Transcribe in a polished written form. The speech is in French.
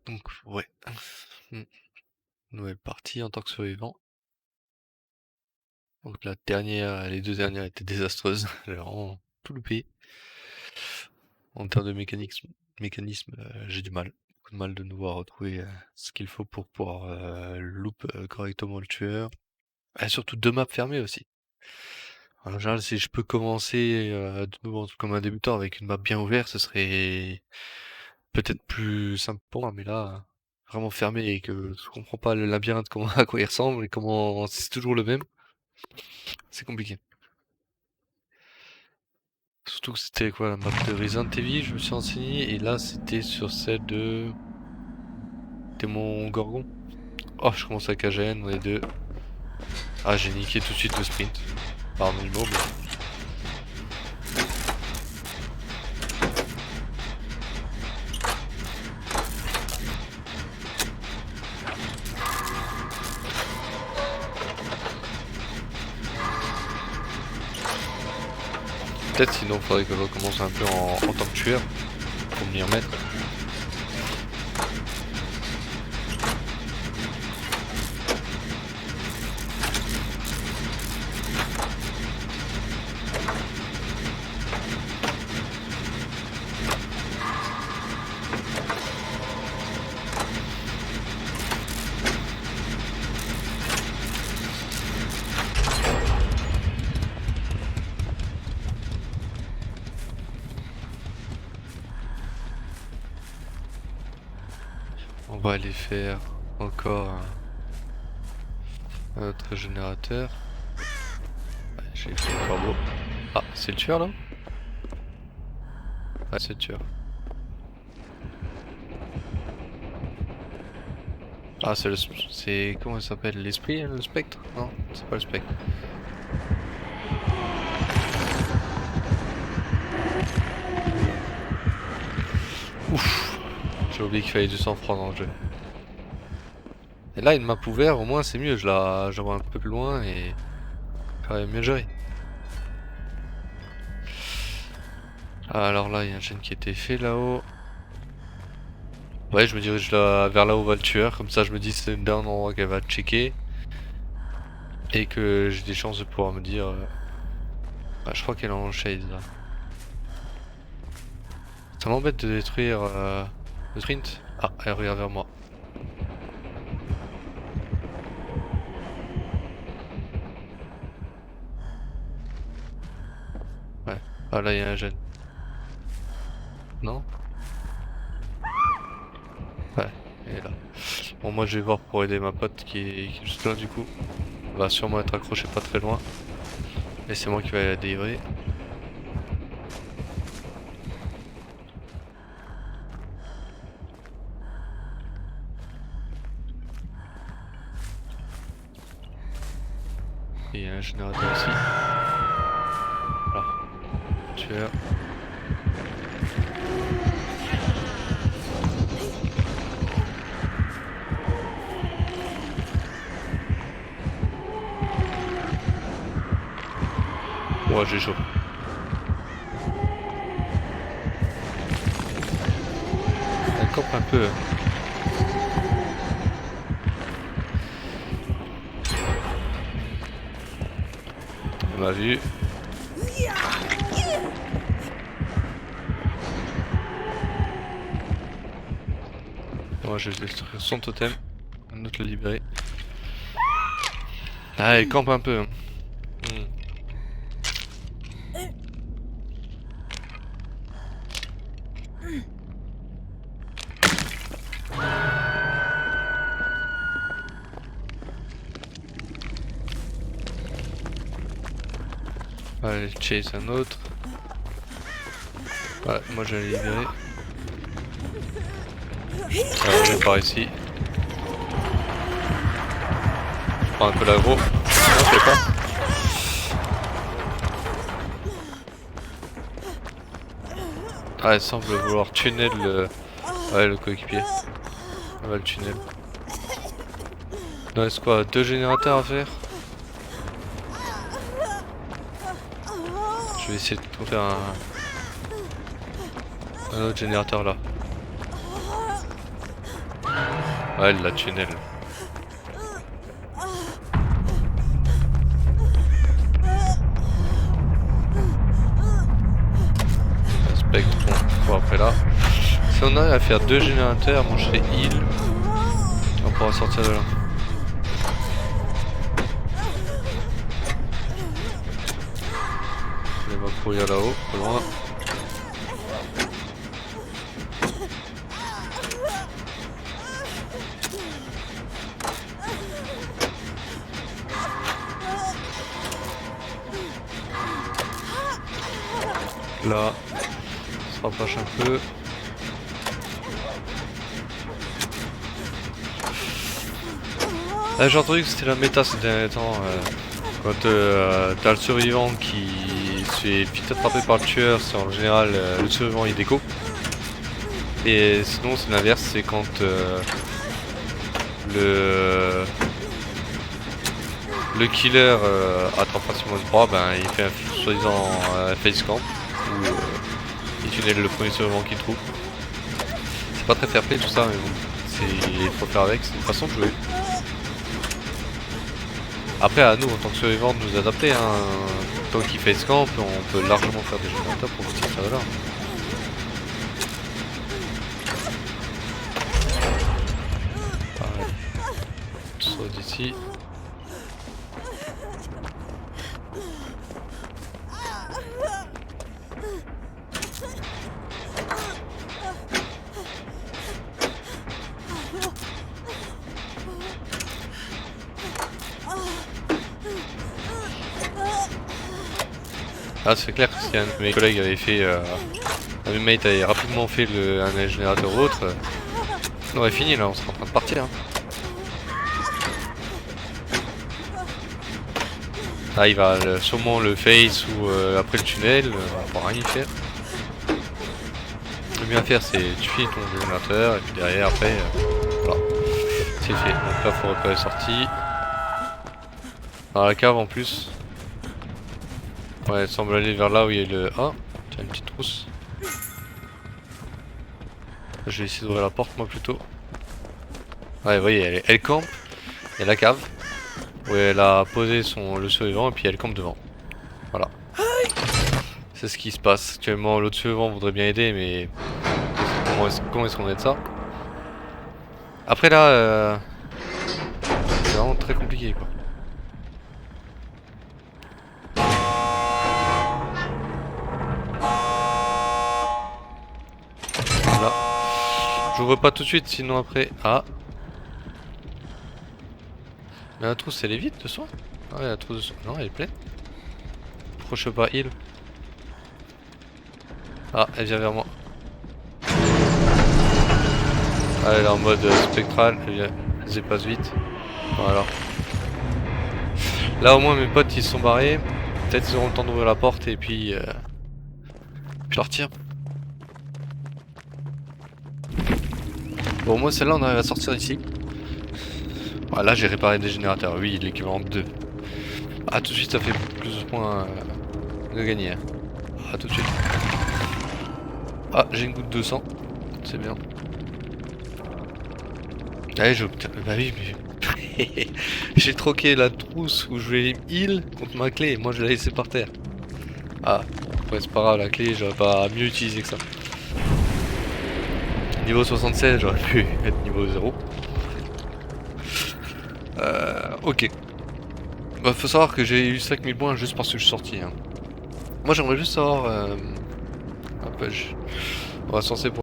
Donc ouais. Mmh. Nouvelle partie en tant que survivant. Donc la dernière, les 2 dernières étaient désastreuses. J'ai vraiment tout loupé. En termes de mécanisme, j'ai du mal. Beaucoup de mal de nouveau à retrouver, ce qu'il faut pour pouvoir, loop, correctement le tueur. Et surtout 2 maps fermées aussi. En général, si je peux commencer, de nouveau comme un débutant avec une map bien ouverte, ce serait peut-être plus simple pour moi, mais là, vraiment fermé et que je comprends pas le labyrinthe, comment à quoi il ressemble et comment si c'est toujours le même, c'est compliqué. Surtout que c'était quoi la map de Resident Evil, je me suis renseigné, et là c'était sur celle de Démon Gorgon. Oh, je commence avec AGN, on est deux. Ah, j'ai niqué tout de suite le sprint. Pardon du mot, mais... Peut-être sinon faudrait que je recommence un peu en tant que tueur, pour m'y remettre. On va aller faire encore un autre générateur. Ouais, j'ai fait le corbeau. Ah, c'est le tueur là? Ouais, c'est le tueur. Ah, c'est comment ça s'appelle? L'esprit, le spectre? Non, c'est pas le spectre. Ouf, j'ai oublié qu'il fallait du sang-froid dans le jeu. Et là, une map ouverte, au moins c'est mieux, je la vois un peu plus loin et quand même mieux gérer. Ah, alors là, il y a un gène qui a été fait là-haut. Ouais, je me dirige là, vers là où va le tueur, comme ça je me dis c'est le dernier endroit qu'elle va checker. Et que j'ai des chances de pouvoir me dire... Ah, je crois qu'elle est en shade là. Ça m'embête de détruire le sprint. Ah, elle regarde vers moi. Ouais. Ah là, il y a un gène. Non? Ouais, elle est là. Bon, moi je vais voir pour aider ma pote qui est juste là du coup. Elle va sûrement être accrochée pas très loin. Et c'est moi qui vais la délivrer. Et il y a un générateur ici. Voilà. Tueur. Ouais, j'ai chaud. Elle campe un peu. Elle m'a vu. Moi je vais détruire son totem. Un autre le libérer. Ah, elle campe un peu. Hein. Allez, chase un autre. Ouais, moi je vais le libérer. On est par ici. Je prends un peu l'aggro. Non, je sais pas. Ah, elle semble vouloir tunnel le... Ouais, le coéquipier. Elle va le tunnel. Il nous reste quoi? 2 générateurs à faire? Je vais essayer de trouver un autre générateur là. Ouais, elle l'a tunnel. Spectre, bon, après là. Si on arrive à faire 2 générateurs, moi je serai heal. On pourra sortir de là. On va courir là-haut, pas loin. Là, on se rapproche un peu. J'ai entendu que c'était la méta ces derniers temps. Quand t'as le survivant qui se fait vite attraper par le tueur, c'est en général le survivant il déco. Et sinon c'est l'inverse, c'est quand le killer attrape facilement le bras, ben il fait un soi-disant facecamp ou il tunnel le premier survivant qu'il trouve. C'est pas très fair play tout ça, mais bon, il faut faire avec, c'est une façon de jouer. Après à nous en tant que survivants de nous adapter, hein. Tant qu'il fait camp, on peut largement faire des générateurs pour continuer ça là. Pareil. Saut d'ici. Ah c'est clair que si un de mes collègues avait fait un de mes mates avait rapidement fait un générateur ou autre, on aurait fini là, on serait en train de partir. Hein. Là il va sûrement le face ou après le tunnel, on va pouvoir rien y faire. Le mieux à faire c'est tu finis ton générateur et puis derrière après voilà, c'est fait. Donc là faut repérer sortie. Dans la cave en plus. Ouais, elle semble aller vers là où il y a le... Ah, tiens, une petite trousse. Je vais essayer d'ouvrir la porte moi plutôt. Ouais, vous voyez, elle campe. Il y a la cave. Où elle a posé le survivant et puis elle campe devant. Voilà. C'est ce qui se passe. Actuellement, l'autre survivant voudrait bien aider, mais... Comment est-ce qu'on aide ça? Après là, c'est vraiment très compliqué quoi. J'ouvre pas tout de suite, sinon après... Ah. Mais la trousse elle est vide de soin? Ah ouais, la trousse de soin... Non, elle est pleine. Pourquoi je peux pas heal? Ah, elle vient vers moi. Ah, elle est en mode spectral, elle dépasse vite. Voilà. Là au moins mes potes ils se sont barrés. Peut-être ils auront le temps d'ouvrir la porte et puis... je leur tire. Bon, moi celle-là on arrive à sortir d'ici. Ah, là j'ai réparé des générateurs, oui, l'équivalent de 2. Ah, tout de suite ça fait plus de points de gagner. Hein. Ah, tout de suite. Ah, j'ai une goutte de sang, c'est bien. Allez, bah oui, mais... j'ai troqué la trousse où je vais heal contre ma clé, et moi je l'ai laissée par terre. Ah, ouais, c'est pas grave, la clé, j'aurais pas mieux utilisé que ça. Niveau 76, j'aurais pu être niveau 0. Ok. Bah, faut savoir que j'ai eu 5000 points juste parce que je suis sorti. Hein. Moi j'aimerais juste savoir... on va censer pour...